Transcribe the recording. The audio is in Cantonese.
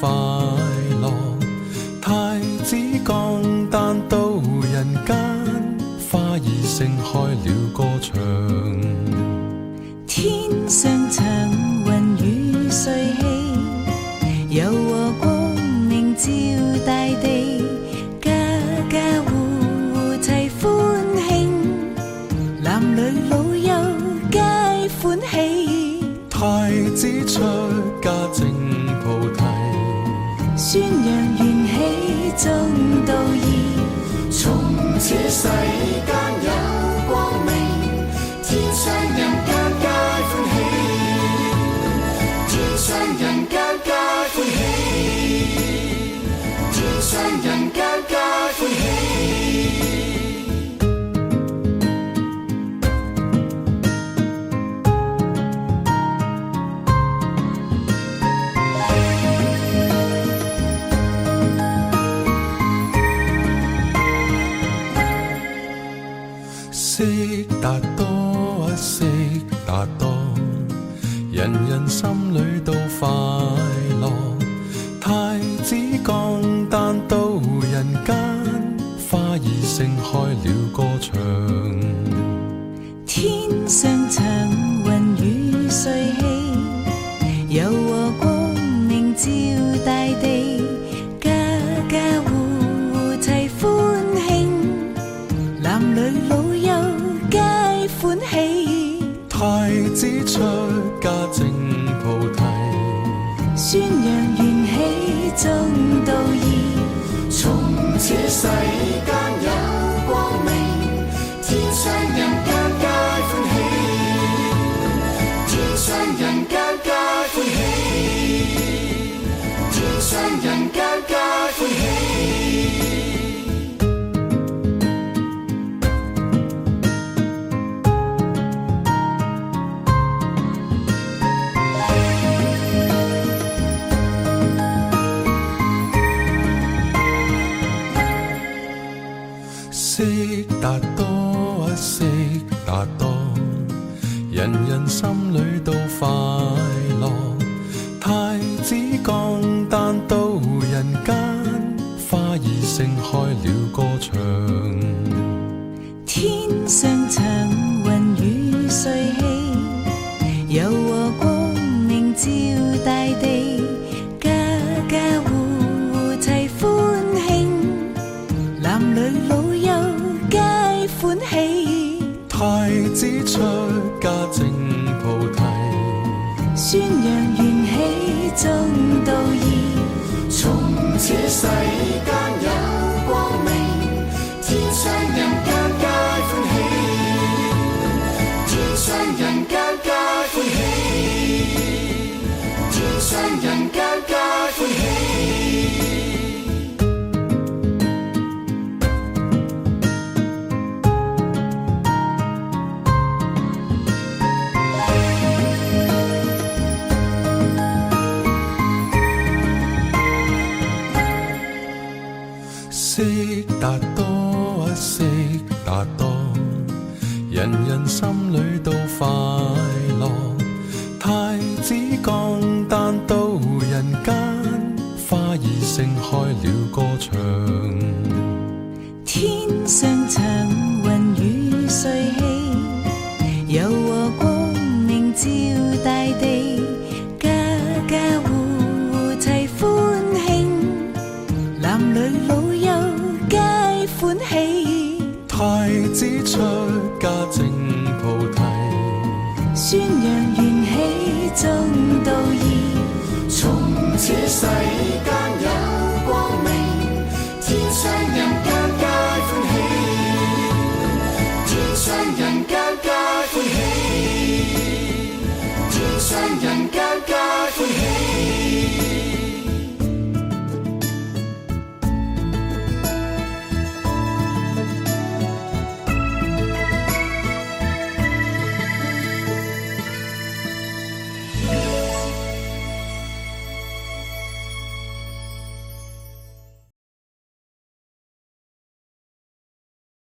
快樂。太子降誕到人間，花兒盛開了歌唱。天上祥雲與瑞氣，柔和光明照大地，家家戶戶齊歡慶，男女老幼皆歡喜。太子出家正菩提，宣揚緣起中道義。從此世間有光明，天上人間皆歡喜，天上人間皆歡喜，天上人間皆歡喜。悉達多，悉達多，人人心裏都快樂。太子降誕到人間，花兒盛開了歌唱。天上祥雲與瑞氣，柔和光明照大地，家家戶戶齊歡慶，男女老幼皆歡喜。太子出家正菩提，宣揚緣起中道義。從此世間有光明，天上人間皆歡喜，天上人間皆歡喜，天上人間皆歡喜。悉達多，悉達多，人人心裏都快樂。太子降誕到人間，花兒盛開了歌唱。天上祥雲與瑞氣，柔和光明照大地，家家戶戶齊歡慶，男女老幼皆歡喜。太子出家正菩提，宣揚緣起中道義。從此世間有光明，天上人間皆歡喜，天上人間皆歡喜，天上人間皆歡喜。悉達多，悉達多，人人心裏都快樂。太子降誕到人間，花兒盛開了歌唱。天上祥雲與瑞氣，柔和光明照大地，家家戶戶齊歡慶，男女老幼皆歡喜。太子出家正菩提，宣揚緣起中道義。從此世間